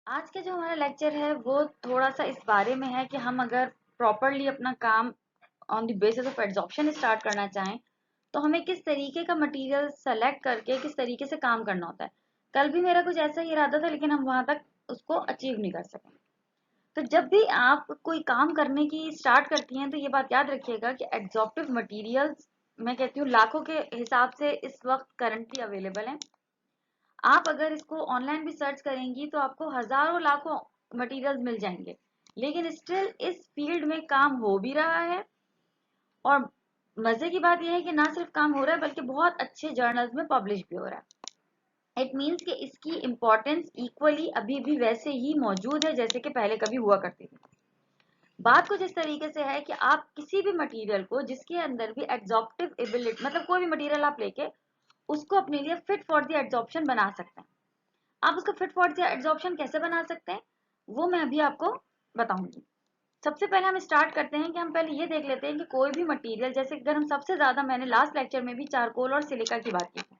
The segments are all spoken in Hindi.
आज का जो हमारा लेक्चर है वो थोड़ा सा इस बारे में है कि हम अगर प्रॉपरली अपना काम on the basis of adsorption start करना चाहें तो हमें किस तरीके का मटेरियल सेलेक्ट करके किस तरीके से काम करना होता है। कल भी मेरा कुछ ऐसा ही इरादा था लेकिन हम वहां तक उसको अचीव नहीं कर सके। तो जब भी आप कोई काम करने की स्टार्ट करती हैं तो ये बात याद रखिएगा कि एड्सॉर्प्टिव मटेरियल्स मैं कहती हूँ लाखों के हिसाब से इस वक्त करंटली अवेलेबल हैं। आप अगर इसको ऑनलाइन भी सर्च करेंगी तो आपको हजारों लाखों मटेरियल्स मिल जाएंगे, लेकिन स्टिल इस फील्ड में काम हो भी रहा है। और मजे की बात यह है कि ना सिर्फ काम हो रहा है बल्कि बहुत अच्छे जर्नल्स में पब्लिश भी हो रहा है। इट मीन्स कि इसकी इम्पोर्टेंस इक्वली अभी भी वैसे ही मौजूद है जैसे कि पहले कभी हुआ करती थी। बात कुछ इस तरीके से है कि आप किसी भी मटेरियल को जिसके अंदर भी एड्सॉर्प्टिव एबिलिटी मतलब कोई भी मटेरियल आप लेके उसको अपने लिए फिट फॉर द एड्सॉर्प्शन बना सकते हैं। आप उसको फिट फॉर द एड्सॉर्प्शन कैसे बना सकते हैं वो मैं अभी आपको बताऊंगी। सबसे पहले हम स्टार्ट करते हैं कि हम पहले ये देख लेते हैं कि कोई भी मटेरियल, जैसे अगर हम सबसे ज्यादा, मैंने लास्ट लेक्चर में भी चारकोल और सिलिका की बात की थी,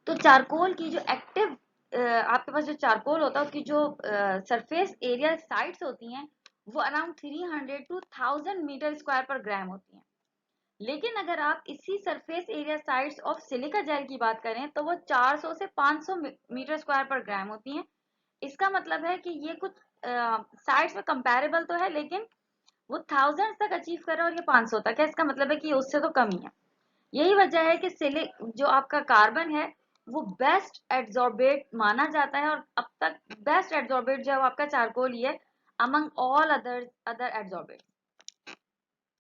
तो चारकोल की जो एक्टिव आपके पास जो चारकोल होता है उसकी जो सरफेस एरिया साइट्स होती हैं वो अराउंड 300 टू 1000 मीटर स्क्वायर पर ग्राम होती हैं। लेकिन अगर आप इसी surface area sites of silica gel की बात करें तो वो 400 से 500 मीटर स्क्वायर पर ग्राम होती हैं। इसका मतलब है कि ये कुछ साइट्स में कंपैरेबल तो है लेकिन वो थाउजेंड तक अचीव कर रहा है और ये 500 तक है। इसका मतलब है कि ये उससे तो कम ही है। यही वजह है कि सिलिक जो आपका कार्बन है वो बेस्ट एड्सॉर्बेट माना जाता है, और अब तक बेस्ट एड्सॉर्बेट जो है वो आपका चारकोल ही है among all other other adsorbate.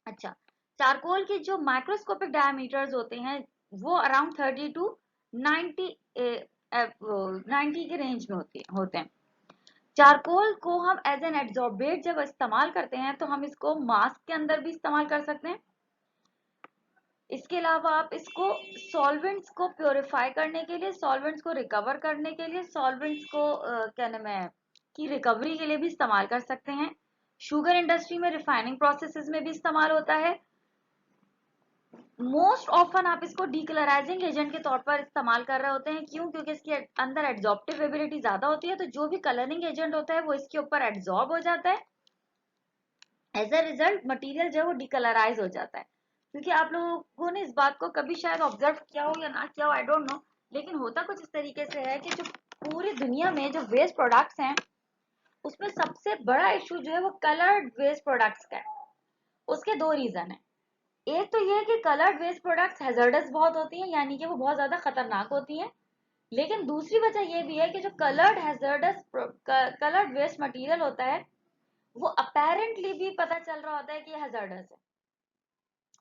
अच्छा, चारकोल के जो माइक्रोस्कोपिक डायमीटर्स होते हैं वो अराउंड 30 टू 90 90 के रेंज में होते हैं। चारकोल को हम एज एन एड्सॉर्बेट जब इस्तेमाल करते हैं तो हम इसको मास्क के अंदर भी इस्तेमाल कर सकते हैं। इसके अलावा आप इसको सॉल्वेंट्स को प्योरीफाई करने के लिए, सॉल्वेंट्स को रिकवर करने के लिए, सॉल्वेंट्स को क्या नाम है की रिकवरी के लिए भी इस्तेमाल कर सकते हैं। शुगर इंडस्ट्री में रिफाइनिंग प्रोसेसेस में भी इस्तेमाल होता है। मोस्ट ऑफन आप इसको डीकलराइजिंग एजेंट के तौर पर इस्तेमाल कर रहे होते हैं। क्यों? क्योंकि इसके अंदर एड्सॉर्प्टिव एबिलिटी ज्यादा होती है, तो जो भी कलरिंग एजेंट होता है वो इसके ऊपर एड्सॉर्ब हो जाता है। एज अ रिजल्ट मटेरियल जो है वो डिकलराइज हो जाता है। क्योंकि आप लोगों ने इस बात को कभी शायद ऑब्जर्व किया हो या ना किया हो, आई डोंट नो, लेकिन होता कुछ इस तरीके से है कि जो पूरी दुनिया में जो वेस्ट प्रोडक्ट्स हैं उसमें सबसे बड़ा इशू जो है वो कलर्ड वेस्ट प्रोडक्ट्स का है। उसके दो रीजन है। एक तो ये है कि कलर्ड वेस्ट प्रोडक्ट्स हैजर्डस बहुत होती हैं, यानी कि वो बहुत ज्यादा खतरनाक होती हैं। लेकिन दूसरी वजह ये भी है कि जो coloured hazardous coloured waste material होता है वो अपेरेंटली भी पता चल रहा होता है कि ये हैजर्डस है।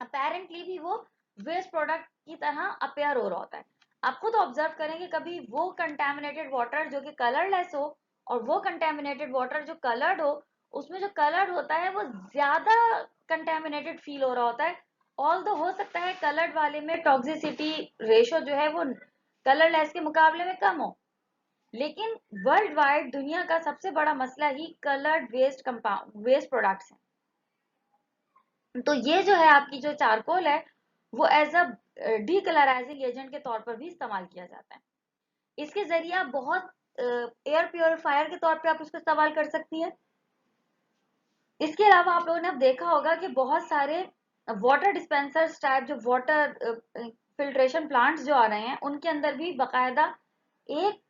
अपेरेंटली भी वो वेस्ट प्रोडक्ट की तरह अपेयर हो रहा होता है। आप खुद ऑब्जर्व करेंगे कभी वो कंटेमिनेटेड वाटर जो कि कलरलेस हो और वो कंटेमिनेटेड वाटर जो कलर्ड हो, उसमें जो कलर्ड होता है वो ज्यादा कंटेमिनेटेड फील हो रहा होता है। ऑल दो हो सकता है कलर्ड वाले में टॉक्सिसिटी रेशो जो है वो कलरलेस के मुकाबले में कम हो, लेकिन वर्ल्ड वाइड दुनिया का सबसे बड़ा मसला ही coloured waste compound waste products है। तो ये जो है आपकी जो चारकोल है वो एज अ डीकलराइजिंग एजेंट के तौर पर भी इस्तेमाल किया जाता है। इसके जरिए आप बहुत एयर प्योरीफायर के तौर पे आप उसको इस्तेमाल कर सकती है। इसके अलावा आप लोगों ने अब देखा होगा कि बहुत सारे वाटर डिस्पेंसर्स टाइप जो वाटर फिल्ट्रेशन प्लांट्स जो आ रहे हैं उनके अंदर भी बकायदा एक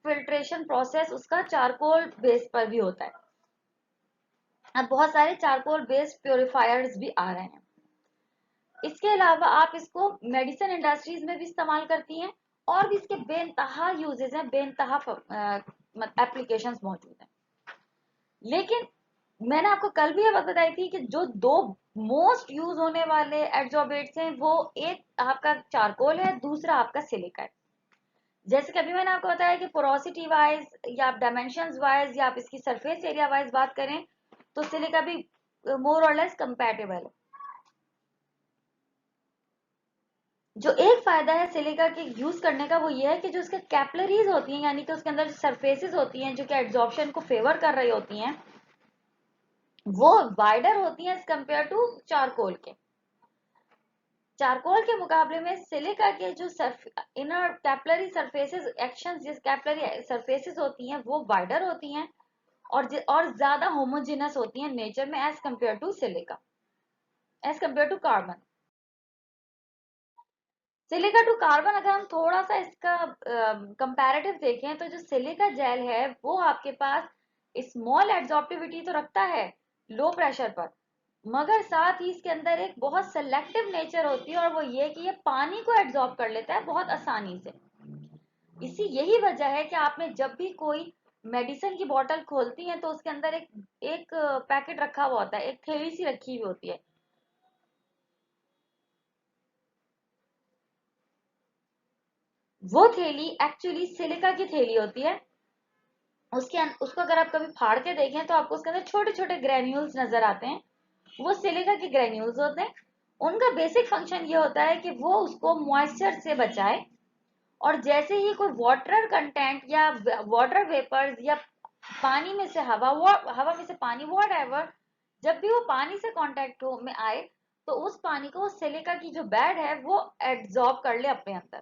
फिल्ट्रेशन प्रोसेस उसका चारकोल बेस पर भी होता है। अब बहुत सारे चारकोल बेस्ड प्योरीफायर्स भी आ रहे हैं। इसके अलावा आप इसको मेडिसिन इंडस्ट्रीज में भी इस्तेमाल करती हैं और भी इसके बेनतहा यूजेस हैं, बेनतहा एप्लीकेशंस मौजूद हैं। लेकिन मैंने आपको कल भी ये बात बताई थी कि जो दो मोस्ट यूज होने वाले एड्सॉर्बेट्स हैं वो एक आपका चारकोल है, दूसरा आपका सिलिका है। जैसे कि अभी मैंने आपको बताया कि पोरोसिटी वाइज या आप डायमेंशन वाइज या आप इसकी सरफेस एरिया वाइज बात करें तो सिलिका भी मोर और लेस कंपैटिबल है। जो एक फायदा है सिलिका के यूज करने का वो ये है कि जो उसके कैपिलरीज होती हैं, यानी कि उसके अंदर सरफेसेस होती हैं जो कि एड्सॉर्प्शन को फेवर कर रही होती हैं, वो वाइडर होती हैं एज कंपेयर टू चारकोल के। चारकोल के मुकाबले में सिलिका के जो इनर कैपिलरी सरफेसेस एक्शंस, जिस कैपिलरी सरफेसेस होती हैं वो वाइडर होती हैं और ज्यादा होमोजेनस होती हैं नेचर में as compare to silica, as compare to carbon. Silica to carbon अगर हम थोड़ा सा इसका कंपैरेटिव देखें तो जो सिलिका जेल है वो आपके पास स्मॉल एड्सॉर्प्टिविटी तो रखता है लो प्रेशर पर, मगर साथ ही इसके अंदर एक बहुत सेलेक्टिव नेचर होती है और वो ये कि ये पानी को एब्जॉर्ब कर लेता है बहुत आसानी से। इसी यही वजह है कि आपने जब भी कोई मेडिसिन की बोतल खोलती हैं तो उसके अंदर एक एक पैकेट रखा हुआ होता है, एक थैली सी रखी हुई होती है। वो थैली एक्चुअली सिलिका की थैली होती है। उसको अगर आप कभी फाड़ के देखें तो आपको उसके अंदर छोटे छोटे ग्रेन्यूल्स नजर आते हैं, वो सिलिका के ग्रेन्यूल्स होते हैं। उनका बेसिक फंक्शन ये होता है कि वो उसको मॉइस्चर से बचाए, और जैसे ही कोई वाटर कंटेंट या वाटर वेपर्स या पानी में से हवा में से पानी वॉट एवर, जब भी वो पानी से कांटेक्ट हो में आए तो उस पानी को सिलिका की जो बेड है वो एब्जॉर्ब कर ले अपने अंदर।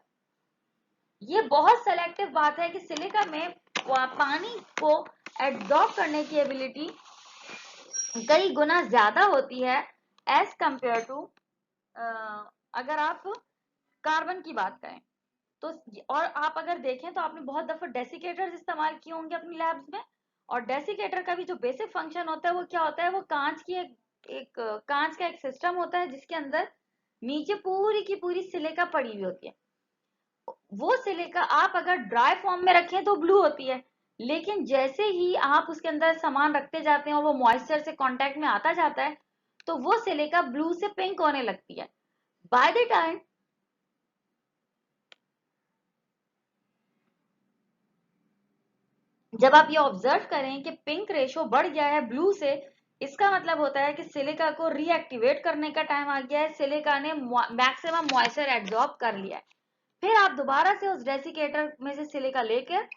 ये बहुत सेलेक्टिव बात है कि सिलिका में पानी को एब्जॉर्ब करने की एबिलिटी कई गुना ज्यादा होती है एज कंपेयर टू अगर आप कार्बन की बात करें तो। और आप अगर देखें तो आपने बहुत दफा डेसिकेटर्स इस्तेमाल किए होंगे अपनी लैब्स में, और डेसिकेटर का भी जो बेसिक फंक्शन होता है वो क्या होता है, वो कांच का एक सिस्टम होता है जिसके अंदर नीचे पूरी की पूरी सिलिका पड़ी हुई होती है। वो सिलिका आप अगर ड्राई फॉर्म में रखें तो ब्लू होती है, लेकिन जैसे ही आप उसके अंदर सामान रखते जाते हैं और वो मॉइस्चर से कांटेक्ट में आता जाता है तो वो सिलिका ब्लू से पिंक होने लगती है। बाय द टाइम जब आप ये ऑब्जर्व करें कि पिंक रेशो बढ़ गया है ब्लू से, इसका मतलब होता है कि सिलिका को रीएक्टिवेट करने का टाइम आ गया है, सिलिका ने मैक्सिमम मॉइस्चर एब्जॉर्ब कर लिया है। फिर आप दोबारा से उस डेसिकेटर में से सिलिका लेकर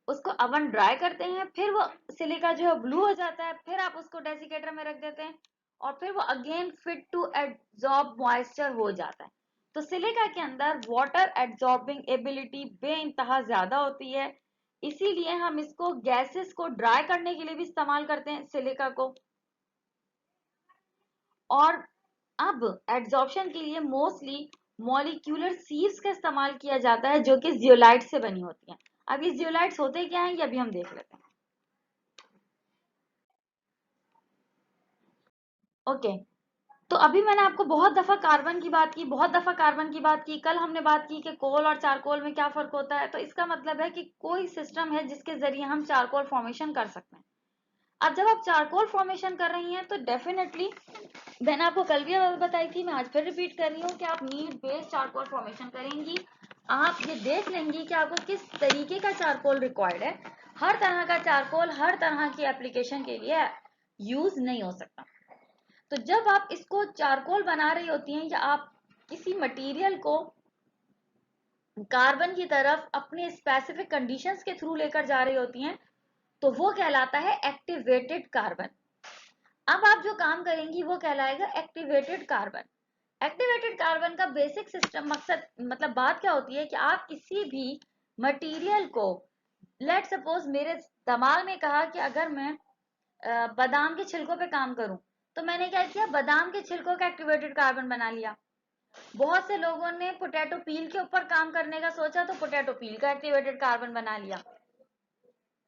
उसको अवन ड्राई करते हैं, फिर वो सिलिका जो है ब्लू हो जाता है, फिर आप उसको डेसिकेटर में रख देते हैं और फिर वो again fit to absorb moisture हो जाता है। तो सिलिका के अंदर वाटर एब्जॉर्बिंग एबिलिटी बेइंतहा ज्यादा होती है, इसीलिए हम इसको गैसेस को ड्राई करने के लिए भी इस्तेमाल करते हैं सिलिका को। और अब एड्सॉर्प्शन के लिए मोस्टली मॉलिक्यूलर सीव्स का इस्तेमाल किया जाता है जो कि जियोलाइट से बनी होती हैं। अब ये जियोलाइट्स होते क्या हैं ये अभी हम देख लेते हैं। ओके, तो अभी मैंने आपको बहुत दफा कार्बन की बात की, बहुत दफा कार्बन की बात की। कल हमने बात की कि कोल और चारकोल में क्या फर्क होता है, तो इसका मतलब है कि कोई सिस्टम है जिसके जरिए हम चारकोल फॉर्मेशन कर सकते हैं। अब जब आप चारकोल फॉर्मेशन कर रही हैं तो डेफिनेटली मैंने आपको कल भी बताई थी, मैं आज फिर रिपीट कर रही हूँ कि आप नीड बेस्ड चारकोल फॉर्मेशन करेंगी। आप ये देख लेंगी कि आपको किस तरीके का चारकोल रिक्वायर्ड है। हर तरह का चारकोल हर तरह की एप्लीकेशन के लिए यूज नहीं हो सकता। तो जब आप इसको चारकोल बना रही होती हैं या आप किसी मटेरियल को कार्बन की तरफ अपने स्पेसिफिक कंडीशंस के थ्रू लेकर जा रही होती हैं तो वो कहलाता है एक्टिवेटेड कार्बन। अब आप जो काम करेंगी वो कहलाएगा एक्टिवेटेड कार्बन। एक्टिवेटेड कार्बन का बेसिक सिस्टम मकसद मतलब बात क्या होती है कि आप किसी भी मटेरियल को, लेट सपोज मेरे दिमाग में कहा कि अगर मैं बादाम के छिलकों पे काम करूं तो मैंने क्या किया, बादाम के छिलकों का एक्टिवेटेड कार्बन बना लिया। बहुत से लोगों ने पोटैटो पील के ऊपर काम करने का सोचा तो पोटैटो पील का एक्टिवेटेड कार्बन बना लिया।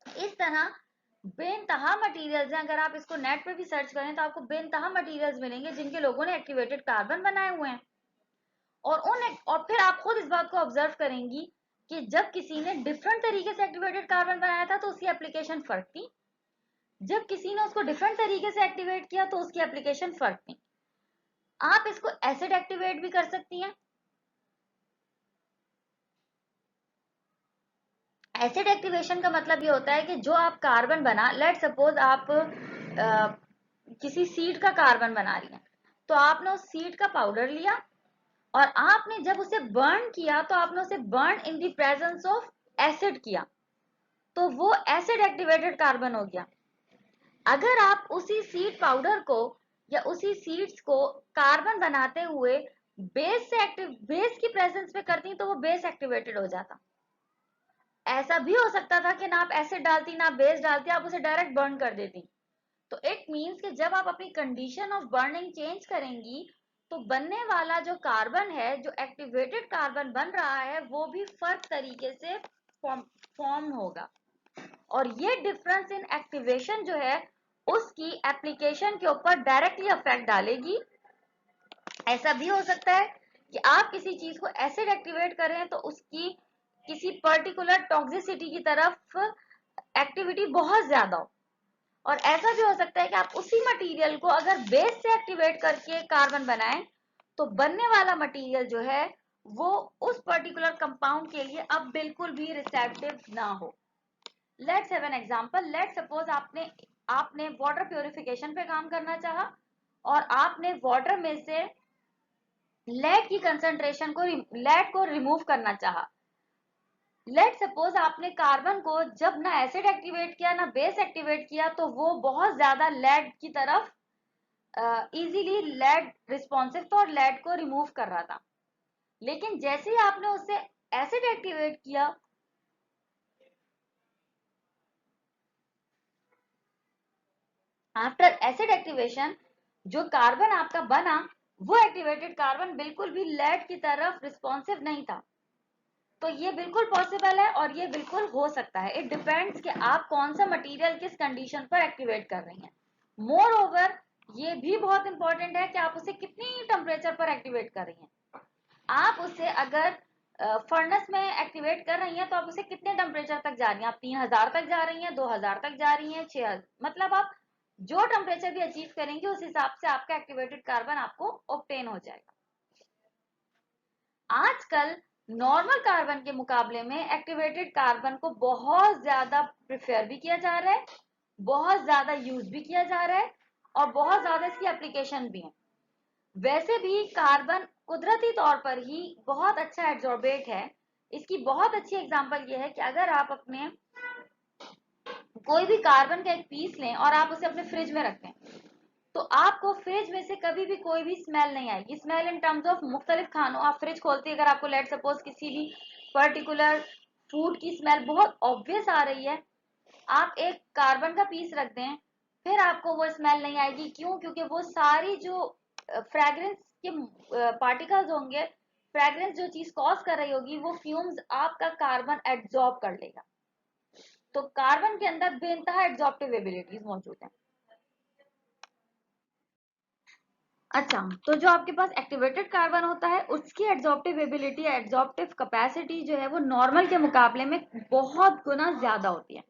इस तरह बेनतहा मटेरियल्स हैं, अगर आप इसको नेट पे भी सर्च करें तो आपको बेनतहा मटेरियल्स मिलेंगे जिनके लोगों ने एक्टिवेटेड कार्बन बनाए हुए हैं। और फिर आप खुद इस बात को ऑब्जर्व करेंगी कि जब किसी ने डिफरेंट तरीके से एक्टिवेटेड कार्बन बनाया था तो उसकी एप्लीकेशन फर्क थी, जब किसी ने उसको डिफरेंट तरीके से एक्टिवेट किया तो उसकी एप्लीकेशन फर्क थी। आप इसको एसिड एक्टिवेट भी कर सकती हैं। एसिड एक्टिवेशन का मतलब ये होता है कि जो आप कार्बन बना, लेट सपोज आप किसी सीड का कार्बन बना रही हैं तो आपने उस सीड का पाउडर लिया और आपने जब उसे बर्न किया तो आपने उसे burn in the presence of acid किया, तो वो एसिड एक्टिवेटेड कार्बन हो गया। अगर आप उसी सीड पाउडर को या उसी सीड्स को कार्बन बनाते हुए बेस की प्रेजेंस में करती तो वो बेस एक्टिवेटेड हो जाता। ऐसा भी हो सकता था कि ना आप एसिड डालती ना बेस डालती, आप उसे डायरेक्ट बर्न कर देती। तो इट मीन्स कि जब आप अपनी कंडीशन ऑफ बर्निंग चेंज करेंगी तो बनने वाला जो कार्बन है, जो एक्टिवेटेड कार्बन बन रहा है, वो भी फर्क तरीके से फॉर्म होगा। और ये डिफरेंस इन एक्टिवेशन जो है उसकी एप्लीकेशन के ऊपर डायरेक्टली अफेक्ट डालेगी। ऐसा भी हो सकता है कि आप किसी चीज को एसिड एक्टिवेट करें तो उसकी किसी पर्टिकुलर टॉक्सिसिटी की तरफ एक्टिविटी बहुत ज्यादा हो, और ऐसा भी हो सकता है कि आप उसी मटेरियल को अगर बेस से एक्टिवेट करके कार्बन बनाएं तो बनने वाला मटेरियल जो है वो उस पर्टिकुलर कंपाउंड के लिए अब बिल्कुल भी रिसेप्टिव ना हो। Let's have an example. Let's suppose आपने वाटर प्यूरिफिकेशन पे काम करना चाहा और आपने वाटर में से लेड को रिमूव करना चाहा। लेट सपोज आपने कार्बन को जब ना एसिड एक्टिवेट किया ना बेस एक्टिवेट किया तो वो बहुत ज्यादा लेड की तरफ इजीली लेड रिस्पॉन्सिव था और लेड को रिमूव कर रहा था। लेकिन जैसे ही आपने उससे एसिड एक्टिवेट किया, आफ्टर एसिड एक्टिवेशन जो कार्बन आपका बना वो एक्टिवेटेड कार्बन बिल्कुल भी लेड की तरफ रिस्पॉन्सिव नहीं था। तो ये बिल्कुल पॉसिबल है और ये बिल्कुल हो सकता है। इट डिपेंड्स कि आप कौन सा मटेरियल किस कंडीशन पर एक्टिवेट कर रही हैं। मोर ओवर ये भी बहुत इंपॉर्टेंट है कि आप उसे कितनी टेम्परेचर पर एक्टिवेट कर रही हैं। आप उसे अगर फर्नेस में एक्टिवेट कर रही हैं तो आप उसे कितने टेम्परेचर तक जा रही हैं? आप 3000 तक जा रही हैं, 2000 तक जा रही हैं, 6000, मतलब आप जो टेम्परेचर भी अचीव करेंगे उस हिसाब से आपका एक्टिवेटेड कार्बन आपको ऑब्टेन हो जाएगा। आजकल नॉर्मल कार्बन के मुकाबले में एक्टिवेटेड कार्बन को बहुत ज्यादा प्रिफेयर भी किया जा रहा है, बहुत ज्यादा यूज भी किया जा रहा है और बहुत ज्यादा इसकी एप्लीकेशन भी है। वैसे भी कार्बन कुदरती तौर पर ही बहुत अच्छा एब्जॉर्बेट है। इसकी बहुत अच्छी एग्जांपल ये है कि अगर आप अपने कोई भी कार्बन का एक पीस लें और आप उसे अपने फ्रिज में रखें तो आपको फ्रिज में से कभी भी कोई भी स्मेल नहीं आएगी। स्मेल इन टर्म्स ऑफ मुख्तलिफ खानों, आप फ्रिज खोलते अगर आपको लेट सपोज किसी भी पर्टिकुलर फूड की स्मेल बहुत ऑब्वियस आ रही है, आप एक कार्बन का पीस रख दें फिर आपको वो स्मेल नहीं आएगी। क्यों? क्योंकि वो सारी जो फ्रेग्रेंस के पार्टिकल्स होंगे, फ्रेग्रेंस जो चीज कॉज कर रही होगी वो फ्यूम्स आपका कार्बन एब्जॉर्ब कर लेगा। तो कार्बन के अंदर बेइंतहा एब्जॉर्प्टिव एबिलिटीज मौजूद हैं। अच्छा, तो जो आपके पास एक्टिवेटेड कार्बन होता है उसकी एब्जॉर्प्टिव एबिलिटी, एब्जॉर्प्टिव कैपेसिटी जो है वो नॉर्मल के मुकाबले में बहुत गुना ज्यादा होती है।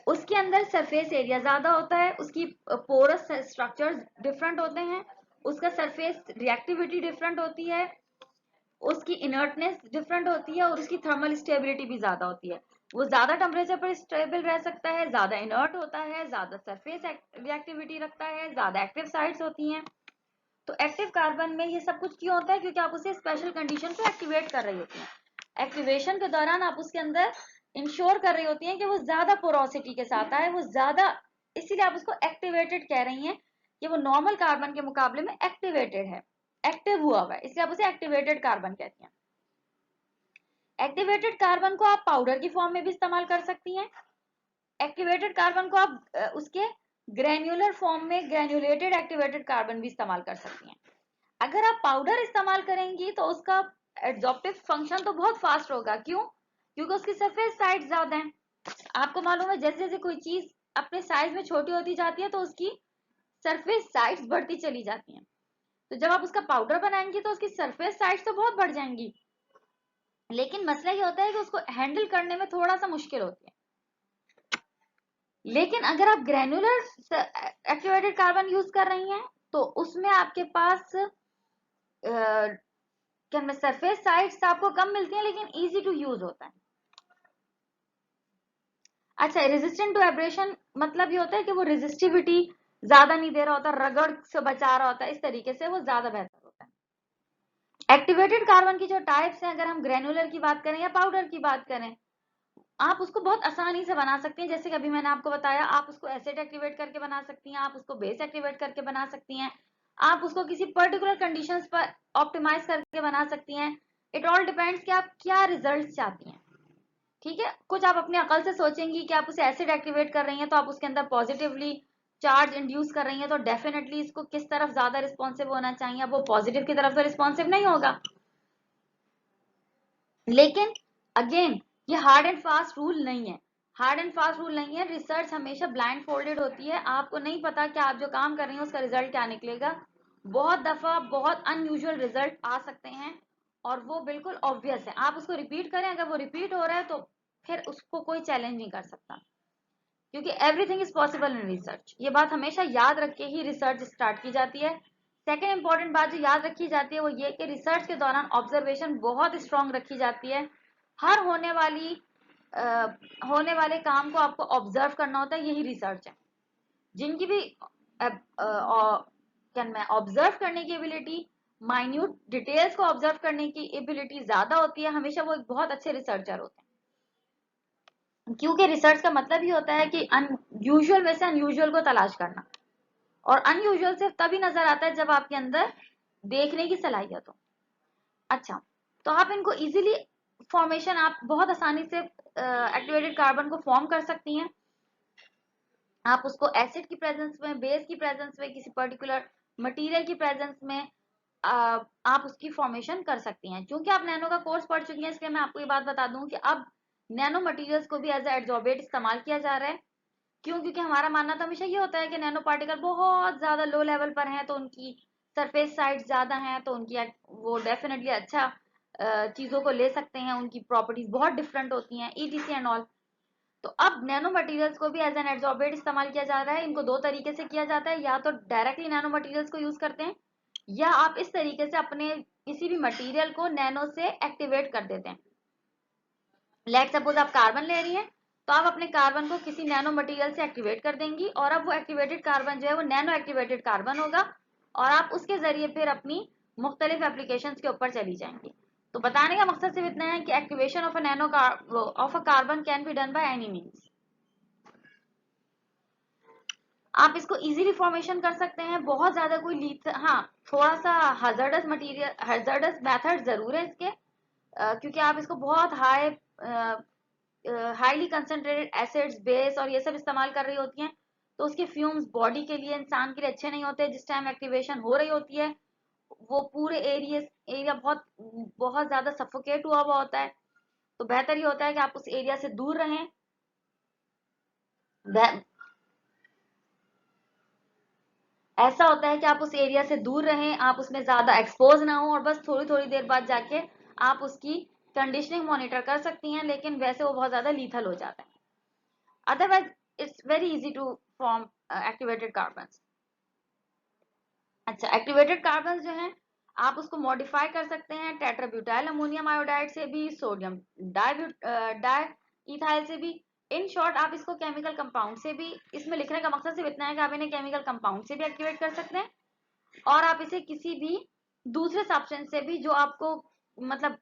उसके अंदर सरफेस एरिया ज्यादा होता है, उसकी पोरस स्ट्रक्चर्स डिफरेंट होते हैं, उसका सरफेस रिएक्टिविटी डिफरेंट होती है, उसकी इनर्टनेस डिफरेंट होती है और उसकी थर्मल स्टेबिलिटी भी ज्यादा होती है। वो ज्यादा टेम्परेचर पर स्टेबल रह सकता है, ज्यादा इनर्ट होता है, ज्यादा सरफेस रिएक्टिविटी रखता है, ज्यादा एक्टिव साइट्स होती हैं। तो एक्टिव कार्बन में ये सब कुछ क्यों होता है? क्योंकि आप उसे स्पेशल कंडीशन पे एक्टिवेट कर रही होती हैं। एक्टिवेशन के दौरान आप उसके अंदर इंश्योर कर रही होती हैं कि वो ज्यादा पोरोसिटी के साथ आए, वो ज्यादा, इसीलिए आप उसको एक्टिवेटेड कह रही हैं कि वो नॉर्मल कार्बन के मुकाबले में एक्टिवेटेड है, एक्टिव हुआ हुआ है, इसलिए आप उसे एक्टिवेटेड कार्बन कहती हैं। एक्टिवेटेड कार्बन को आप पाउडर की फॉर्म में भी इस्तेमाल कर सकती हैं। एक्टिवेटेड कार्बन को आप उसके ग्रेन्युलर फॉर्म में ग्रेन्युलेटेड एक्टिवेटेड कार्बन भी इस्तेमाल कर सकती हैं। अगर आप पाउडर इस्तेमाल करेंगी तो उसका एब्जॉर्प्टिव फंक्शन तो बहुत फास्ट होगा। क्यों? क्योंकि उसकी सरफेस साइज ज्यादा है। आपको मालूम है जैसे जैसे कोई चीज अपने साइज में छोटी होती जाती है तो उसकी सरफेस साइज बढ़ती चली जाती हैं। तो जब आप उसका पाउडर बनाएंगी तो उसकी सरफेस साइज तो बहुत बढ़ जाएंगी, लेकिन मसला ये होता है कि उसको हैंडल करने में थोड़ा सा मुश्किल होती है। लेकिन अगर आप ग्रेनुलर एक्टिवेटेड कार्बन यूज कर रही हैं तो उसमें आपके पास क्या में सरफेस साइड्स आपको कम मिलती हैं लेकिन इजी टू यूज होता है। अच्छा, रेजिस्टेंट टू एब्रेशन मतलब ये होता है कि वो रेजिस्टिविटी ज्यादा नहीं दे रहा होता, रगड़ से बचा रहा होता है, इस तरीके से वो ज्यादा बेहतर होता है। एक्टिवेटेड कार्बन की जो टाइप्स हैं, अगर हम ग्रेनुलर की बात करें या पाउडर की बात करें, आप उसको बहुत आसानी से बना सकती हैं। जैसे कि अभी मैंने आपको बताया, आप उसको एसिड एक्टिवेट करके बना सकती हैं, आप उसको बेस एक्टिवेट करके बना सकती हैं, आप उसको किसी पर्टिकुलर कंडीशंस पर ऑप्टिमाइज करके बना सकती हैं। इट ऑल डिपेंड्स कि आप क्या रिजल्ट चाहती हैं। ठीक है, कुछ आप अपने अकल से सोचेंगी कि आप उसे एसिड एक्टिवेट कर रही हैं तो आप उसके अंदर पॉजिटिवली चार्ज इंड्यूस कर रही हैं, तो डेफिनेटली इसको किस तरफ ज्यादा रिस्पॉन्सिव होना चाहिए, अब वो पॉजिटिव की तरफ तो रिस्पॉन्सिव नहीं होगा। लेकिन अगेन ये हार्ड एंड फास्ट रूल नहीं है, हार्ड एंड फास्ट रूल नहीं है। रिसर्च हमेशा ब्लाइंड फोल्डेड होती है, आपको नहीं पता कि आप जो काम कर रही हैं उसका रिजल्ट क्या निकलेगा। बहुत दफा बहुत अनयूजुअल रिजल्ट आ सकते हैं और वो बिल्कुल ऑब्वियस है, आप उसको रिपीट करें, अगर वो रिपीट हो रहा है तो फिर उसको कोई चैलेंज नहीं कर सकता, क्योंकि everything is possible in research. ये बात हमेशा याद रख के ही रिसर्च स्टार्ट की जाती है। सेकेंड इंपॉर्टेंट बात जो याद रखी जाती है वो ये कि रिसर्च के दौरान ऑब्जर्वेशन बहुत स्ट्रांग रखी जाती है। हर होने वाले काम को आपको ऑब्जर्व करना होता है, यही रिसर्च है। जिनकी भी ऑब्जर्व करने की एबिलिटी, माइन्यूट डिटेल्स को ऑब्जर्व करने की एबिलिटी ज्यादा होती है, हमेशा वो एक बहुत अच्छे रिसर्चर होते हैं। क्योंकि रिसर्च का मतलब ही होता है कि अनयूजुअल में से अनयूजुअल को तलाश करना, और अनयूजुअल सिर्फ तभी नजर आता है जब आपके अंदर देखने की सलाहियत हो। अच्छा, तो आप इनको इजीली फॉर्मेशन आप बहुत आसानी से एक्टिवेटेड कार्बन को फॉर्म कर सकती हैं। आप उसको एसिड की प्रेजेंस में, बेस की प्रेजेंस में, किसी पर्टिकुलर मटेरियल की प्रेजेंस में आप उसकी फॉर्मेशन कर सकती हैं। क्योंकि आप नैनो का कोर्स पढ़ चुकी हैं, इसलिए मैं आपको ये बात बता दूं कि अब नैनो मटेरियल्स को भी एज ए एडजॉर्बेट इस्तेमाल किया जा रहा है। क्यों? क्योंकि हमारा मानना तो हमेशा ये होता है कि नैनो पार्टिकल बहुत ज्यादा लो लेवल पर हैं, तो उनकी सरफेस साइज ज्यादा हैं, तो उनकी वो डेफिनेटली अच्छा चीजों को ले सकते हैं, उनकी प्रॉपर्टीज बहुत डिफरेंट होती हैं, ईटीसी एंड ऑल। तो अब नैनो मटेरियल्स को भी एज एन एडजॉर्बेट इस्तेमाल किया जा रहा है। इनको दो तरीके से किया जाता है, या तो डायरेक्टली नैनो मटेरियल्स को यूज करते हैं, या आप इस तरीके से अपने किसी भी मटेरियल को नैनो से एक्टिवेट कर देते हैं। लेट सपोज आप कार्बन ले रही हैं, तो आप अपने कार्बन को किसी नैनो मटेरियल से एक्टिवेट कर देंगी, और अब वो एक्टिवेटेड कार्बन जो है वो नैनो एक्टिवेटेड कार्बन होगा, और आप उसके जरिए फिर अपनी मुख्तलिफ एप्लीकेशन के ऊपर चली जाएंगी। तो बताने का मकसद सिर्फ इतना है कि activation of a carbon can be done by any means. आप इसको इजीली फॉर्मेशन कर सकते हैं, बहुत ज्यादा कोई लीड, हाँ थोड़ा सा हजार्डस मटेरियल, हजार्डस मेथड जरूर है इसके, क्योंकि आप इसको बहुत हाईली कंसंट्रेटेड एसिड्स, बेस और ये सब इस्तेमाल कर रही होती हैं, तो उसके फ्यूम्स बॉडी के लिए, इंसान के लिए अच्छे नहीं होते। जिस टाइम एक्टिवेशन हो रही होती है वो पूरे एरिया बहुत बहुत ज्यादा सफोकेट हुआ हुआ होता है, तो बेहतर ये होता है कि आप उस एरिया से दूर रहें। ऐसा होता है कि आप उस एरिया से दूर रहें, आप उसमें ज्यादा एक्सपोज ना हो, और बस थोड़ी थोड़ी देर बाद जाके आप उसकी कंडीशनिंग मॉनिटर कर सकती हैं, लेकिन वैसे वो बहुत ज्यादा लीथल हो जाता है। Otherwise it's very easy to form activated carbon. अच्छा, एक्टिवेटेड कार्बन जो है आप उसको मॉडिफाई कर सकते हैं टेट्राब्यूटाइल अमोनियम आयोडाइड से भी, सोडियम डाई इथाइल से भी। इन शॉर्ट आप इसको केमिकल कंपाउंड से भी, इसमें लिखने का मकसद सिर्फ इतना है कि आप इन्हें केमिकल कंपाउंड से भी एक्टिवेट कर सकते हैं, और आप इसे किसी भी दूसरे सब्सटेंस से भी, जो आपको मतलब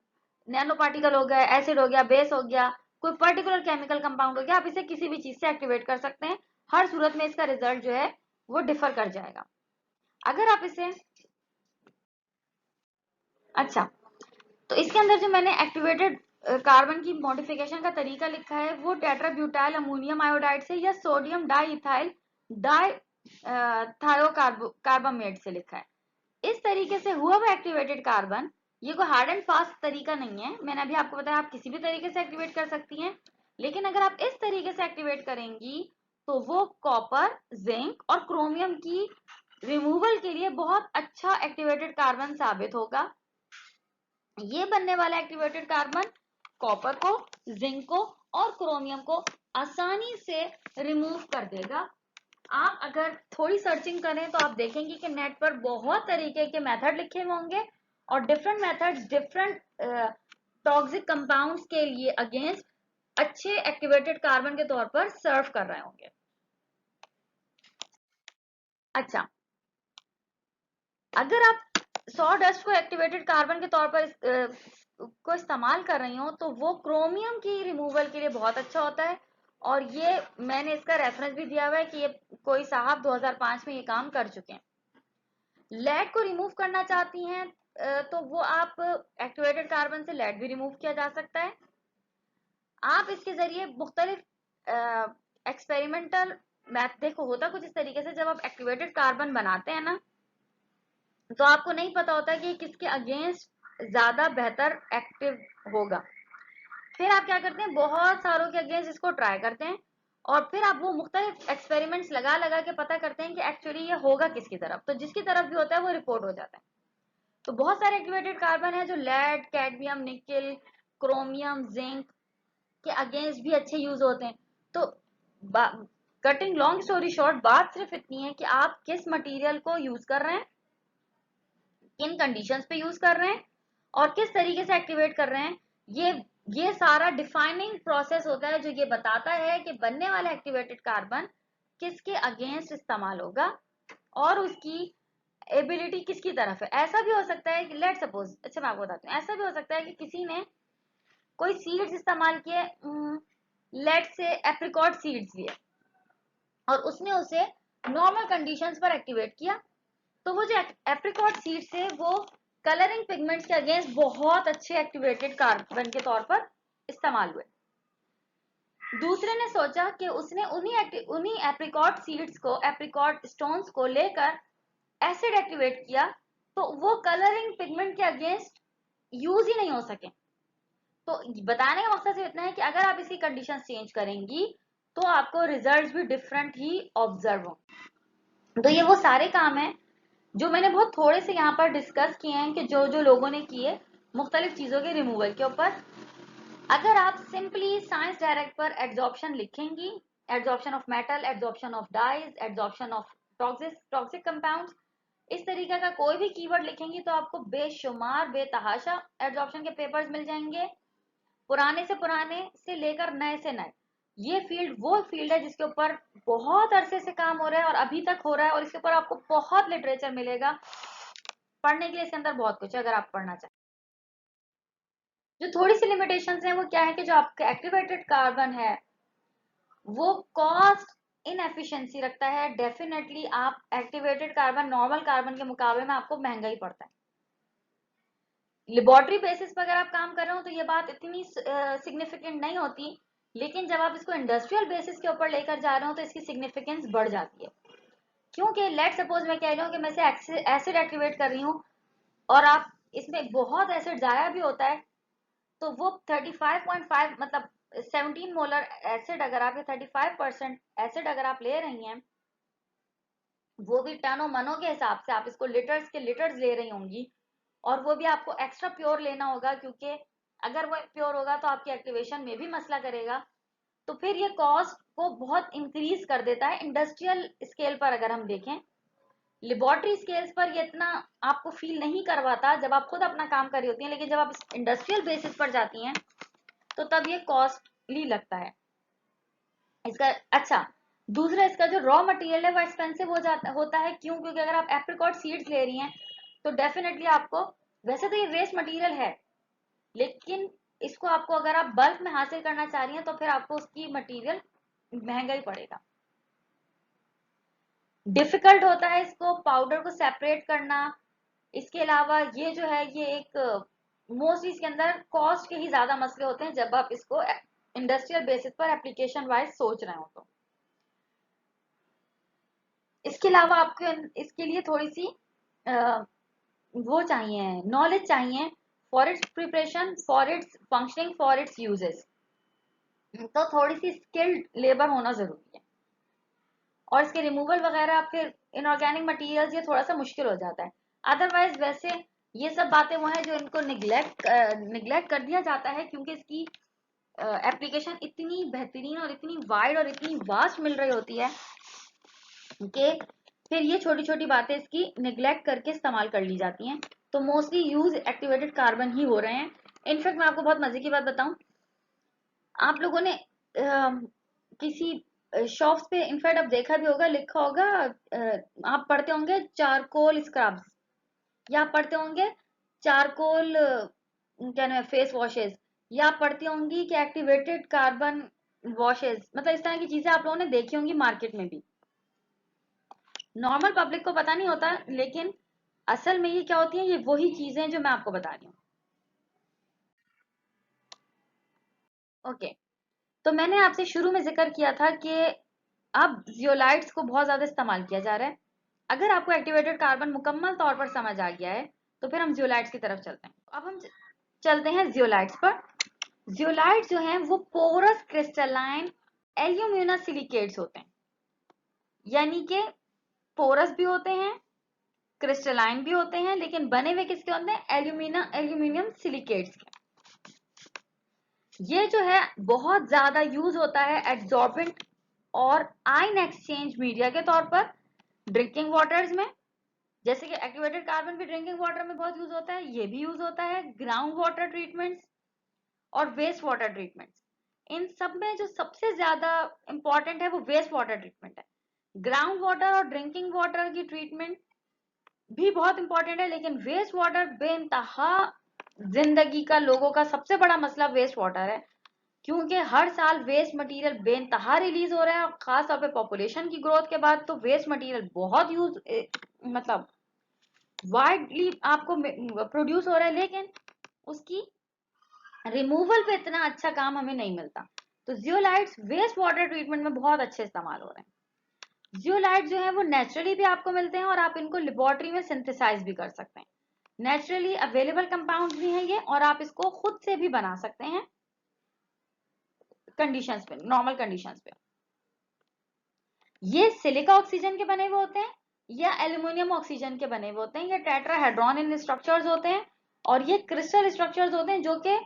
नैनो पार्टिकल हो गया, एसिड हो गया, बेस हो गया, कोई पर्टिकुलर केमिकल कंपाउंड हो गया, आप इसे किसी भी चीज से एक्टिवेट कर सकते हैं। हर सूरत में इसका रिजल्ट जो है वो डिफर कर जाएगा। अगर आप इसे, अच्छा, तो इसके अंदर जो मैंने एक्टिवेटेड कार्बन की मॉडिफिकेशन का तरीका लिखा है वो टेट्राब्यूटाइल अमोनियम आयोडाइड से या सोडियम डाईइथाइल डाई थायोकार्बोमेट से लिखा है। इस तरीके से हुआ हुआ एक्टिवेटेड कार्बन, ये कोई हार्ड एंड फास्ट तरीका नहीं है, मैंने अभी आपको बताया आप किसी भी तरीके से एक्टिवेट कर सकती हैं, लेकिन अगर आप इस तरीके से एक्टिवेट करेंगी तो वो कॉपर, जिंक और क्रोमियम की रिमूवल के लिए बहुत अच्छा एक्टिवेटेड कार्बन साबित होगा। ये बनने वाला एक्टिवेटेड कार्बन कॉपर को, जिंक को और क्रोमियम को आसानी से रिमूव कर देगा। आप अगर थोड़ी सर्चिंग करें तो आप देखेंगे कि नेट पर बहुत तरीके के मेथड लिखे हुए होंगे, और different methods different toxic compounds के लिए अगेंस्ट अच्छे एक्टिवेटेड कार्बन के तौर पर सर्व कर रहे होंगे। अच्छा, अगर आप सॉडस्ट को एक्टिवेटेड कार्बन के तौर पर को इस्तेमाल कर रही हो तो वो क्रोमियम की रिमूवल के लिए बहुत अच्छा होता है, और ये मैंने इसका रेफरेंस भी दिया हुआ है कि ये कोई साहब 2005 में ये काम कर चुके हैं। लेड को रिमूव करना चाहती हैं तो वो आप एक्टिवेटेड कार्बन से लेड भी रिमूव किया जा सकता है। आप इसके जरिए मुख्तलिफ एक्सपेरिमेंटल मैथ, देखो होता कुछ इस तरीके से, जब आप एक्टिवेटेड कार्बन बनाते हैं ना तो आपको नहीं पता होता कि किसके अगेंस्ट ज्यादा बेहतर एक्टिव होगा। फिर आप क्या करते हैं, बहुत सारों के अगेंस्ट इसको ट्राई करते हैं और फिर आप वो मुख्तलिफ एक्सपेरिमेंट्स लगा लगा के पता करते हैं कि एक्चुअली ये होगा किसकी तरफ, तो जिसकी तरफ भी होता है वो रिपोर्ट हो जाता है। तो बहुत सारे एक्टिवेटेड कार्बन है जो lead, cadmium, nickel, chromium, zinc के अगेंस्ट भी अच्छे यूज होते हैं। तो कटिंग लॉन्ग स्टोरी शॉर्ट, बात सिर्फ इतनी है कि आप किस मटेरियल को यूज कर रहे हैं, किन कंडीशंस पे यूज कर रहे हैं और किस तरीके से एक्टिवेट कर रहे हैं। ये सारा डिफाइनिंग प्रोसेस होता है जो ये बताता है कि बनने वाला एक्टिवेटेड कार्बन किसके अगेंस्ट इस्तेमाल होगा और उसकी एबिलिटी किसकी तरफ है। ऐसा भी हो सकता है कि लेट सपोज, अच्छा मैं आपको बताती हूँ, ऐसा भी हो सकता है कि किसी ने कोई सीड्स इस्तेमाल किए, लेट से एप्रिकॉट सीड्स लिए और उसने उसे नॉर्मल कंडीशंस पर एक्टिवेट किया, तो वो जो एप्रिकॉट सीड्स थे वो कलरिंग पिगमेंट्स के अगेंस्ट बहुत अच्छे एक्टिवेटेड कार्बन के तौर पर इस्तेमाल हुए। दूसरे ने सोचा कि उसने उन्हीं एप्रिकॉट सीड्स को, एप्रिकॉट स्टोन्स को लेकर एसिड एक्टिवेट किया, तो वो कलरिंग पिगमेंट के अगेंस्ट यूज ही नहीं हो सके। तो बताने का मकसद इतना है कि अगर आप इसकी कंडीशन चेंज करेंगी तो आपको रिजल्ट्स भी डिफरेंट ही ऑब्जर्व हो। तो ये वो सारे काम हैं जो मैंने बहुत थोड़े से यहाँ पर डिस्कस किए हैं कि जो जो लोगों ने किए मुख्तलिफ चीजों के रिमूवल के ऊपर। अगर आप सिंपली साइंस डायरेक्ट पर एड्सॉर्प्शन लिखेंगी, adsorption of metal, adsorption of dyes, adsorption of toxic compounds, इस तरीके का कोई भी कीवर्ड लिखेंगी तो आपको बेशुमार बेतहाशा एड्सॉर्प्शन के पेपर्स मिल जाएंगे, पुराने से लेकर नए से नए। ये फील्ड वो फील्ड है जिसके ऊपर बहुत अरसे से काम हो रहा है और अभी तक हो रहा है और इसके ऊपर आपको बहुत लिटरेचर मिलेगा पढ़ने के लिए। इसके अंदर बहुत कुछ है अगर आप पढ़ना चाहें। जो थोड़ी सी लिमिटेशंस हैं वो क्या है कि जो आपका एक्टिवेटेड कार्बन है वो कॉस्ट इनएफिशिएंसी रखता है। डेफिनेटली आप एक्टिवेटेड कार्बन नॉर्मल कार्बन के मुकाबले में आपको महंगा ही पड़ता है। लेबोरेटरी बेसिस पर अगर आप काम कर रहे हो तो ये बात इतनी सिग्निफिकेंट नहीं होती, लेकिन जब आप इसको इंडस्ट्रियल बेसिस के ऊपर लेकर जा रहे हो तो इसकी सिग्निफिकेंस बढ़ जाती है। क्योंकि लेट सपोज मैं कह रही हूँ कि मैं से एसिड एक्टिवेट कर रही हूँ और आप इसमें बहुत एसिड जाया भी होता है, तो वो 35.5 मतलब 17 मोलर एसिड अगर आप, 35% एसिड अगर आप ले रही हैं, वो भी टनों मनों के हिसाब से, आप इसको लीटर्स के लीटर्स ले रही होंगी और वो भी आपको एक्स्ट्रा प्योर लेना होगा क्योंकि अगर वो प्योर होगा तो आपकी एक्टिवेशन में भी मसला करेगा। तो फिर ये कॉस्ट को बहुत इंक्रीज कर देता है इंडस्ट्रियल स्केल पर। अगर हम देखें लेबोरेटरी स्केल्स पर ये इतना आपको फील नहीं करवाता जब आप खुद अपना काम कर रही होती हैं, लेकिन जब आप इंडस्ट्रियल बेसिस पर जाती हैं तो तब ये कॉस्टली लगता है इसका। अच्छा, दूसरा इसका जो रॉ मटेरियल है वो एक्सपेंसिव हो जाता होता है। क्यों? क्योंकि अगर आप एप्रिकॉट सीड्स ले रही हैं तो डेफिनेटली आपको, वैसे तो ये वेस्ट मटेरियल है लेकिन इसको आपको अगर आप बल्क में हासिल करना चाह रही हैं तो फिर आपको उसकी मटेरियल महंगा ही पड़ेगा। डिफिकल्ट होता है इसको पाउडर को सेपरेट करना। इसके अलावा ये जो है ये एक मोस्टली इसके अंदर कॉस्ट के ही ज्यादा मसले होते हैं जब आप इसको इंडस्ट्रियल बेसिस पर एप्लीकेशन वाइज सोच रहे हो। तो इसके अलावा आपको इसके लिए थोड़ी सी वो चाहिए, नॉलेज चाहिए for its preparation, for its functioning, for its uses. तो थोड़ी सी स्किल्ड लेबर होना जरूरी है और इसके रिमूवल वगैरह फिर इनऑर्गेनिक मटेरियल्स ये थोड़ा सा मुश्किल हो जाता है। अदरवाइज वैसे ये सब बातें वो हैं जो इनको निग्लेक्ट कर दिया जाता है क्योंकि इसकी एप्लीकेशन इतनी बेहतरीन और इतनी वाइड और इतनी वास्ट मिल रही होती है कि फिर ये छोटी छोटी बातें इसकी निग्लेक्ट करके इस्तेमाल कर ली जाती हैं। तो मोस्टली यूज एक्टिवेटेड कार्बन ही हो रहे हैं। इनफैक्ट मैं आपको बहुत मजे की बात बताऊं, आप लोगों ने किसी शॉप्स पे इनफैक्ट आप देखा भी होगा, लिखा होगा आप पढ़ते होंगे चारकोल स्क्रब्स या आप पढ़ते होंगे चारकोल क्या नाम है फेस वॉशेस या आप पढ़ती होंगी कि एक्टिवेटेड कार्बन वॉशेस। मतलब इस तरह की चीजें आप लोगों ने देखी होंगी मार्केट में भी। नॉर्मल पब्लिक को पता नहीं होता लेकिन असल में ये क्या होती है, ये वही चीजें जो मैं आपको बता रही हूँ। ओके, तो मैंने आपसे शुरू में जिक्र किया था कि अब जियोलाइट्स को बहुत ज्यादा इस्तेमाल किया जा रहा है। अगर आपको एक्टिवेटेड कार्बन मुकम्मल तौर पर समझ आ गया है तो फिर हम जियोलाइट्स की तरफ चलते हैं। अब हम चलते हैं जियोलाइट्स पर। जियोलाइट्स जो हैं वो पोरस क्रिस्टलाइन एल्यूमिनस सिलिकेट्स होते हैं, यानी कि पोरस भी होते हैं, क्रिस्टलाइन भी होते हैं, लेकिन बने हुए किसके होते हैं, एल्यूमिनियम सिलिकेट्स के। ये जो है बहुत ज्यादा यूज होता है एड्सॉर्बेंट और आयन एक्सचेंज मीडिया के तौर पर ड्रिंकिंग वाटर्स में। जैसे कि एक्टिवेटेड कार्बन भी ड्रिंकिंग वाटर में बहुत यूज होता है, ये भी यूज होता है ग्राउंड वाटर ट्रीटमेंट्स और वेस्ट वाटर ट्रीटमेंट्स। इन सब में जो सबसे ज्यादा इंपॉर्टेंट है वो वेस्ट वाटर ट्रीटमेंट है। ग्राउंड वाटर और ड्रिंकिंग वाटर की ट्रीटमेंट भी बहुत इंपॉर्टेंट है, लेकिन वेस्ट वाटर बेइंतहा जिंदगी का लोगों का सबसे बड़ा मसला वेस्ट वाटर है, क्योंकि हर साल वेस्ट मटेरियल बेइंतहा रिलीज हो रहा है, और खास तौर पे पॉपुलेशन की ग्रोथ के बाद तो वेस्ट मटेरियल बहुत यूज मतलब वाइडली आपको प्रोड्यूस हो रहा है, लेकिन उसकी रिमूवल पे इतना अच्छा काम हमें नहीं मिलता। तो जियोलाइट्स वेस्ट वाटर ट्रीटमेंट में बहुत अच्छे इस्तेमाल हो रहे हैं। जियोलाइट जो है वो नेचुरली भी आपको मिलते हैं और आप इनको लेबोरेटरी में सिंथेसाइज भी कर सकते हैं। नेचुरली अवेलेबल कंपाउंड भी हैं ये, और आप इसको खुद से भी बना सकते हैं कंडीशंस पे, नॉर्मल कंडीशंस पे। ये सिलिका ऑक्सीजन के बने हुए होते हैं या एल्यूमिनियम ऑक्सीजन के बने हुए होते हैं, ये टेट्राहेड्रॉन इन स्ट्रक्चर्स होते हैं, और ये क्रिस्टल स्ट्रक्चर्स होते हैं जो कि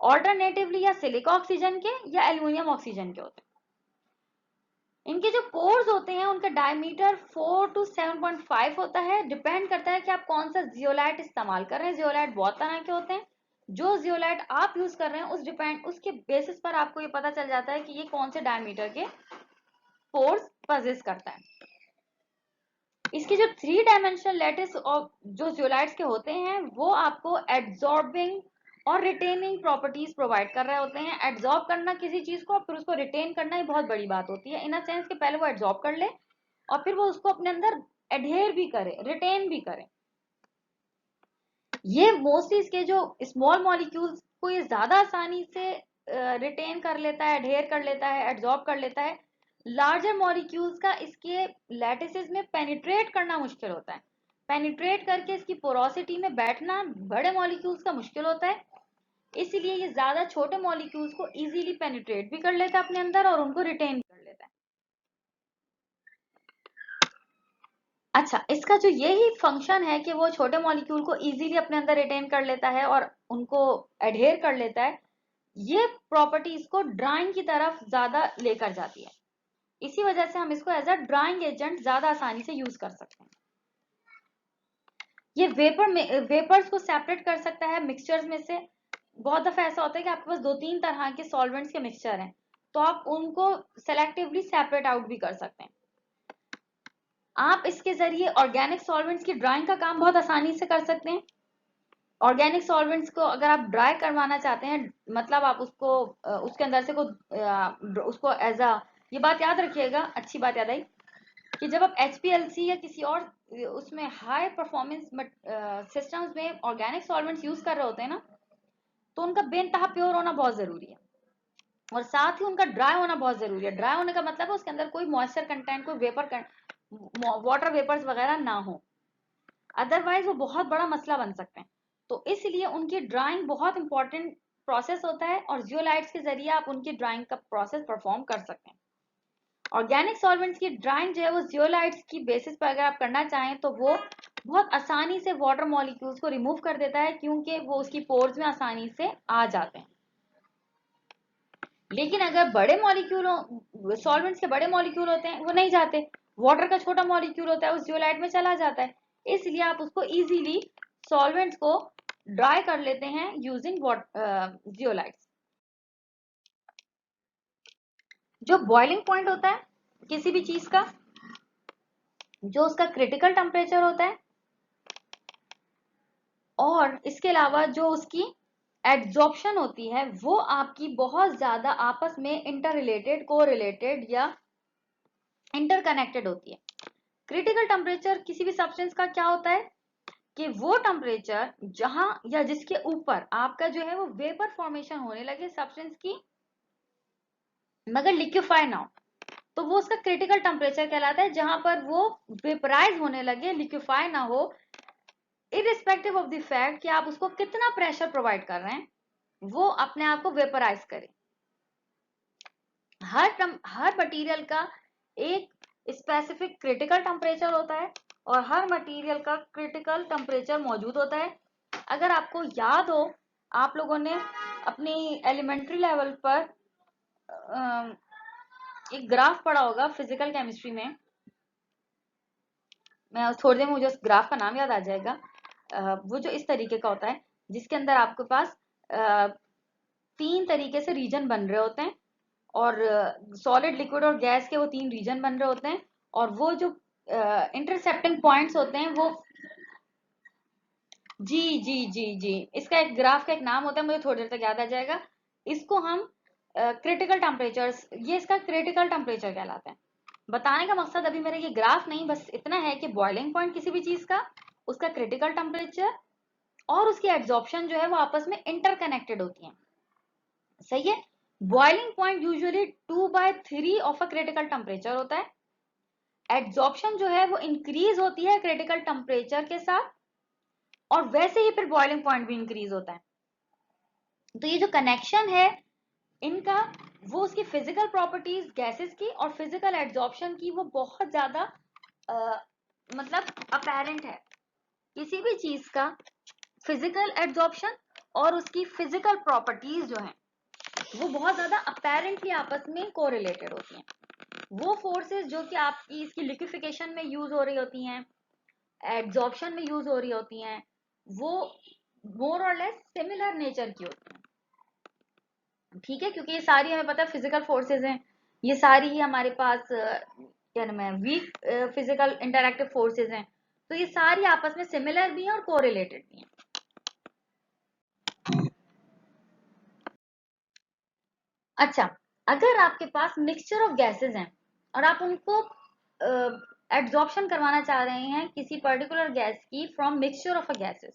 ऑल्टरनेटिवली या सिलिका ऑक्सीजन के या एल्यूमिनियम ऑक्सीजन के होते हैं। इनके जो पोर्स होते हैं उनका डायमीटर 4 to 7.5 होता है। डिपेंड करता है कि आप कौन सा जियोलाइट इस्तेमाल कर रहे हैं। जियोलाइट बहुत तरह के होते हैं, जो जियोलाइट आप यूज कर रहे हैं उसके बेसिस पर आपको ये पता चल जाता है कि ये कौन से डायमीटर के पोर्स पजेस करता है। इसके जो 3 डायमेंशनल लैटिस और जो जियोलाइट्स के होते हैं वो आपको एड्सॉर्बिंग और रिटेनिंग प्रॉपर्टीज प्रोवाइड कर रहे होते हैं। एड्सॉर्ब करना किसी चीज को, फिर उसको रिटेन करना ही बहुत बड़ी बात होती है, इन अ सेंस कि पहले वो एड्सॉर्ब कर ले और फिर वो उसको अपने अंदर एडहेर भी करे, रिटेन भी करे। ये मोस्टली इसके जो स्मॉल मॉलिक्यूल्स को ये ज्यादा आसानी से रिटेन कर लेता है, एडहेर कर लेता है, एड्सॉर्ब कर लेता है। लार्जर मॉलिक्यूल्स का इसके लैटिसेस में पेनिट्रेट करना मुश्किल होता है। पेनिट्रेट करके इसकी पोरोसिटी में बैठना बड़े मॉलिक्यूल्स का मुश्किल होता है, इसीलिए ये ज्यादा छोटे मॉलिक्यूल्स को इजीली पेनिट्रेट भी कर लेता है अपने अंदर और उनको रिटेन भी कर लेता है। अच्छा, इसका जो यही फंक्शन है कि वो छोटे मॉलिक्यूल को इजीली अपने अंदर रिटेन कर लेता है और उनको एडहेर कर लेता है, ये प्रॉपर्टी इसको ड्राइंग की तरफ ज्यादा लेकर जाती है। इसी वजह से हम इसको एज अ ड्राइंग एजेंट ज्यादा आसानी से यूज कर सकते हैं। ये वेपर्स को सेपरेट कर सकता है मिक्सचर्स में से। बहुत दफा ऐसा होता है कि आपके पास 2-3 तरह के सॉल्वेंट्स के मिक्सचर हैं, तो आप उनको सेलेक्टिवली सेपरेट आउट भी कर सकते हैं। आप इसके जरिए ऑर्गेनिक सॉल्वेंट्स की ड्राइंग का काम बहुत आसानी से कर सकते हैं। ऑर्गेनिक सॉल्वेंट्स को अगर आप ड्राई करवाना चाहते हैं, मतलब आप उसको उसके अंदर से उसको एज अ, ये बात याद रखिएगा, अच्छी बात याद आई कि जब आप HPLC या किसी और उसमें हाई परफॉर्मेंस सिस्टम्स में ऑर्गेनिक सॉल्वेंट्स यूज कर रहे होते हैं ना, तो उनका बेनतहा प्योर होना बहुत जरूरी है, और साथ ही उनका ड्राई होना बहुत जरूरी है। ड्राई होने का मतलब है उसके अंदर कोई मॉइस्चर कंटेंट, कोई वाटर वेपर्स वगैरह ना हो, अदरवाइज वो बहुत बड़ा मसला बन सकते हैं। तो इसलिए उनकी ड्राइंग बहुत इंपॉर्टेंट प्रोसेस होता है, और जियोलाइट्स के जरिए आप उनकी ड्राइंग का प्रोसेस परफॉर्म कर सकते हैं। ऑर्गेनिक सॉल्वेंट्स की ड्राइंग जो है वो जियोलाइट्स की बेसिस पर अगर आप करना चाहें तो वो बहुत आसानी से वाटर मॉलिक्यूल्स को रिमूव कर देता है, क्योंकि वो उसकी पोर्स में आसानी से आ जाते हैं। लेकिन अगर बड़े मॉलिक्यूल सॉल्वेंट्स के बड़े मॉलिक्यूल होते हैं वो नहीं जाते, वाटर का छोटा मॉलिक्यूल होता है उस जियोलाइट में चला जाता है, इसलिए आप उसको इजीली सॉल्वेंट्स को ड्राई कर लेते हैं यूजिंग जियोलाइट्स। जो बॉइलिंग पॉइंट होता है किसी भी चीज का, जो उसका क्रिटिकल टेम्परेचर होता है, और इसके अलावा जो उसकी एड्सॉर्प्शन होती है, वो आपकी बहुत ज्यादा आपस में इंटर रिलेटेड, को रिलेटेड या इंटरकनेक्टेड होती है। क्रिटिकल टेम्परेचर किसी भी सब्सटेंस का क्या होता है कि वो टेम्परेचर जहां या जिसके ऊपर आपका जो है वो वेपर फॉर्मेशन होने लगे सब्सटेंस की, मगर लिक्विफाई ना हो, तो वो उसका क्रिटिकल टेम्परेचर कहलाता है, जहां पर वो वेपराइज होने लगे, लिक्विफाई ना हो, इरिस्पेक्टिव ऑफ द फैक्ट कि आप उसको कितना प्रेशर प्रोवाइड कर रहे हैं, वो अपने आप को वेपराइज करे। हर मटेरियल का एक स्पेसिफिक क्रिटिकल टेम्परेचर होता है और हर मटेरियल का क्रिटिकल टेम्परेचर मौजूद होता है। अगर आपको याद हो, आप लोगों ने अपनी एलिमेंट्री लेवल पर एक ग्राफ पढ़ा होगा फिजिकल केमिस्ट्री में, मैं थोड़ी देर में मुझे उस ग्राफ का नाम याद आ जाएगा। वो जो इस तरीके का होता है, जिसके अंदर आपके पास 3 तरीके से रीजन बन रहे होते हैं, और सॉलिड, लिक्विड और गैस के वो 3 रीजन बन रहे होते हैं, और वो जो इंटरसेप्टिंग पॉइंट्स होते हैं वो जी जी जी जी, इसका एक ग्राफ का एक नाम होता है, मुझे थोड़ी देर तक याद आ जाएगा। इसको हम क्रिटिकल टेम्परेचर्स, ये इसका क्रिटिकल टेम्परेचर कहलाता है। बताने का मकसद अभी मेरा ये ग्राफ नहीं, बस इतना है कि बॉइलिंग पॉइंट किसी भी चीज का, उसका क्रिटिकल टेम्परेचर और उसकी एब्जॉर्प्शन जो है वो आपस में इंटरकनेक्टेड होती है। सही है। Boiling point usually 2/3 of a critical temperature होता है। एब्जॉर्प्शन जो है वो इंक्रीज होती है क्रिटिकल टेम्परेचर के साथ, और वैसे ही फिर बॉइलिंग पॉइंट भी इंक्रीज होता है। तो ये जो कनेक्शन है इनका, वो उसकी फिजिकल प्रॉपर्टीज गैसेस की और फिजिकल एब्जॉर्प्शन की वो बहुत ज्यादा मतलब अपेरेंट है। किसी भी चीज का फिजिकल एब्जॉर्प्शन और उसकी फिजिकल प्रॉपर्टीज जो है वो बहुत ज्यादा अपेरेंटली आपस में कोरिलेटेड होती हैं। वो फोर्सेस जो कि आपकी इसकी लिक्विफिकेशन में यूज हो रही होती हैं, एब्जॉर्प्शन में यूज हो रही होती हैं, वो मोर और लेस सिमिलर नेचर की होती हैं। ठीक है, क्योंकि ये सारी हमें पता है फिजिकल फोर्सेस हैं, ये सारी ही हमारे पास क्या नाम है, वीक फिजिकल इंटरएक्टिव फोर्सेस हैं, तो ये सारी आपस में सिमिलर भी हैं और कोरिलेटेड भी हैं। अच्छा, अगर आपके पास मिक्सचर ऑफ गैसेस हैं और आप उनको एब्जॉर्प्शन करवाना चाह रहे हैं किसी पर्टिकुलर गैस की from mixture of a gases,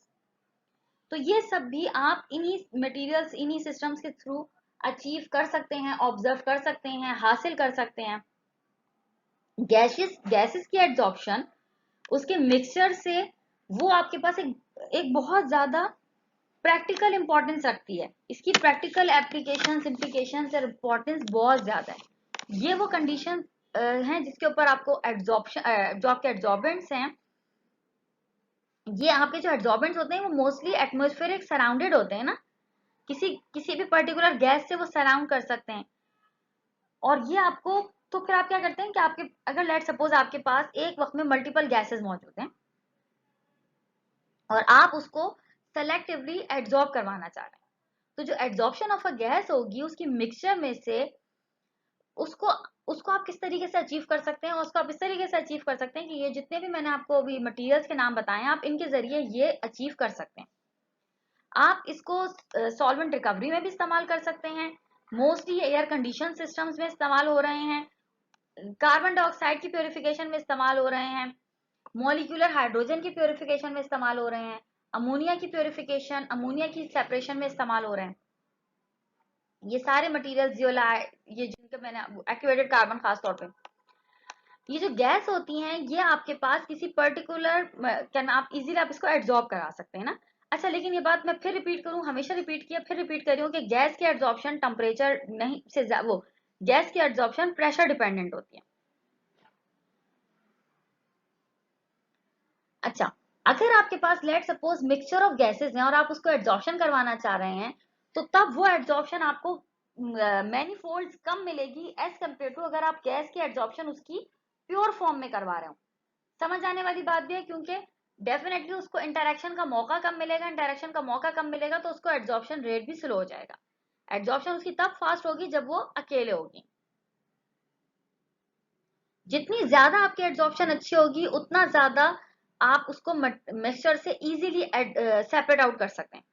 तो ये सब भी आप इन्हीं मटेरियल्स, इन्हीं सिस्टम्स के थ्रू अचीव कर सकते हैं, ऑब्जर्व कर सकते हैं, हासिल कर सकते हैं। गैसेस की एब्जॉर्प्शन उसके मिक्सचर से, वो आपके पास एक बहुत ज्यादा प्रैक्टिकल इंपॉर्टेंस रखती है। इसकी प्रैक्टिकल एप्लीकेशंस, इम्प्लीकेशंस और इंपॉर्टेंस बहुत ज्यादा है। ये वो कंडीशन हैं जिसके ऊपर आपको एब्जॉर्प्शन, जो आपके एब्जॉर्बेंट्स हैं, ये आपके जो एब्जॉर्बेंट्स होते हैं वो मोस्टली एटमॉस्फेरिक सराउंडेड होते हैं ना, किसी भी पर्टिकुलर गैस से वो सराउंड कर सकते हैं। और ये आपको, तो फिर आप क्या करते हैं कि आपके, अगर लेट सपोज आपके पास एक वक्त में मल्टीपल गैसेस मौजूद हैं और आप उसको सेलेक्टिवली एब्जॉर्ब करवाना चाह रहे हैं, तो जो एब्जॉर्प्शन ऑफ अ गैस होगी उसकी मिक्सचर में से, उसको उसको आप किस तरीके से अचीव कर सकते हैं, उसको आप इस तरीके से अचीव कर सकते हैं कि ये जितने भी मैंने आपको अभी मटेरियल्स के नाम बताए हैं, आप इनके जरिए ये अचीव कर सकते हैं। आप इसको सॉल्वेंट रिकवरी में भी इस्तेमाल कर सकते हैं, मोस्टली एयर कंडीशन सिस्टम्स में इस्तेमाल हो रहे हैं, कार्बन डाइऑक्साइड की प्योरिफिकेशन में इस्तेमाल हो रहे हैं, मॉलिक्यूलर हाइड्रोजन की प्योरिफिकेशन में इस्तेमाल हो रहे हैं, अमोनिया की प्योरिफिकेशन, अमोनिया की सेपरेशन में इस्तेमाल हो रहे हैं। ये सारे मटेरियल्स ये जिनके मैंने एक्टिवेटेड कार्बन खासतौर पे, ये जो गैस होती हैं ये आपके पास किसी पर्टिकुलर, क्या आप इजीली आप इसको एब्जॉर्ब करा सकते हैं ना। अच्छा, लेकिन ये बात मैं फिर रिपीट करूं, हमेशा रिपीट किया, फिर रिपीट कर रही हूँ कि गैस की एब्जॉर्प्शन टेम्परेचर नहीं से वो गैस की एब्जॉर्प्शन प्रेशर डिपेंडेंट होती है। अच्छा, अगर आपके पास let suppose mixture of gases हैं और आप उसको एब्जॉर्प्शन करवाना चाह रहे हैं, तो तब वो एब्जॉर्प्शन आपको मैनीफोल्ड्स कम मिलेगी एज कम्पेयर टू अगर आप गैस की एब्जॉर्प्शन उसकी प्योर फॉर्म में करवा रहे हो। समझ आने वाली बात भी है, क्योंकि डेफिनेटली उसको इंटरेक्शन का मौका कम मिलेगा, इंटरेक्शन का मौका कम मिलेगा तो उसको एब्जॉर्प्शन रेट भी स्लो हो जाएगा। एब्जॉर्प्शन उसकी तब फास्ट होगी जब वो अकेले होगी। जितनी ज्यादा आपकी एब्जॉर्प्शन अच्छी होगी उतना ज्यादा आप उसको मिक्सचर से इजीली सेपरेट आउट कर सकते हैं।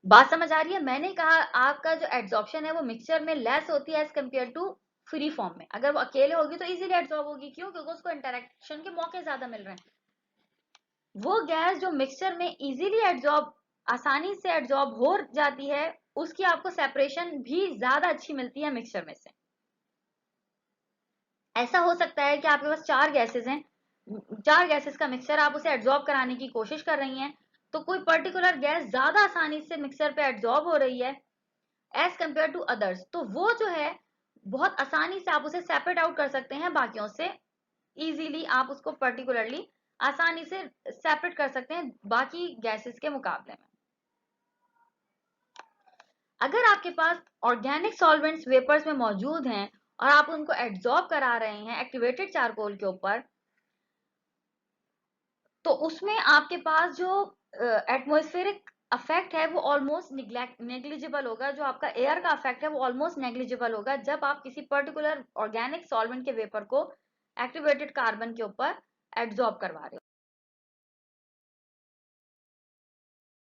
बात समझ आ रही है? मैंने कहा आपका जो एब्जॉर्प्शन है वो मिक्सचर में लेस होती है as compare to free form में। अगर वो अकेले होगी तो इजीली एब्जॉर्ब होगी, क्यों? क्योंकि उसको इंटरेक्शन के मौके ज्यादा मिल रहे हैं। वो गैस जो मिक्सचर में इजीली एब्जॉर्ब, आसानी से एब्जॉर्ब हो जाती है, उसकी आपको सेपरेशन भी ज्यादा अच्छी मिलती है मिक्सचर में से। ऐसा हो सकता है कि आपके पास 4 गैसेस हैं, 4 गैसेस का मिक्सचर, आप उसे एब्जॉर्ब कराने की कोशिश कर रही हैं, तो कोई पर्टिकुलर गैस ज्यादा आसानी से मिक्सचर पे एब्जॉर्ब हो रही है एज कंपेयर टू अदर्स, तो वो जो है बहुत आसानी से आप उसे सेपरेट आउट कर सकते हैं बाकियों से। इजीली आप उसको पर्टिकुलरली आसानी से सेपरेट कर सकते हैं बाकी गैसेस के मुकाबले में। अगर आपके पास ऑर्गेनिक सॉल्वेंट्स वेपर्स में मौजूद हैं और आप उनको एब्जॉर्ब करा रहे हैं एक्टिवेटेड चारकोल के ऊपर, तो उसमें आपके पास जो एटमॉस्फेरिक अफेक्ट है वो ऑलमोस्ट नेग्लिजिबल होगा। जो आपका एयर का अफेक्ट है वो ऑलमोस्ट नेग्लिजिबल होगा जब आप किसी पर्टिकुलर ऑर्गेनिक सॉल्वेंट के वेपर को एक्टिवेटेड कार्बन के ऊपर एब्जॉर्ब करवा रहे हो।